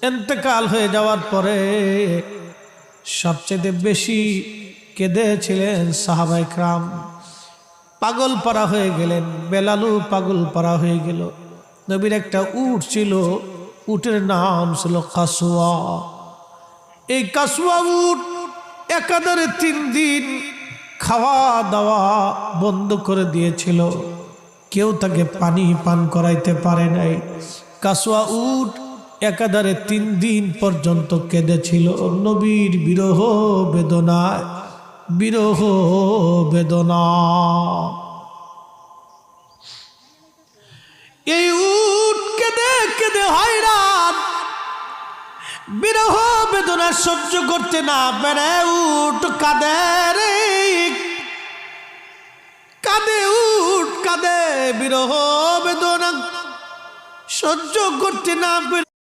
ইন্তেকাল হয়ে যাওয়ার পরে সবচেয়ে বেশি কেঁদেছিলেন সাহাবায়ে কেরাম। পাগল পারা হয়ে গেলেন, বেলালও পাগল পারা হয়ে গেল। নবীর একটা উট ছিল, উটের নাম ছিল কাসওয়া। এই কাসওয়া উট একাধারে 3 দিন খাওয়া দাওয়া বন্ধ করে দিয়েছিল, কেউ তাকে পানি পান করাইতে পারে নাই। কাসওয়া উট একাধারে 3 দিন পর্যন্ত কেঁদেছিল নবীর বিরহ বেদনায়, বিরহ বেদনা। এই উট কেঁদে কেঁদে হয়রান, বিরহ বেদনা সহ্য করতে না পেরে উট কাঁদে রে, কাঁদে উট কাঁদে, বিরহ বেদনা সহ্য করতে না পেরে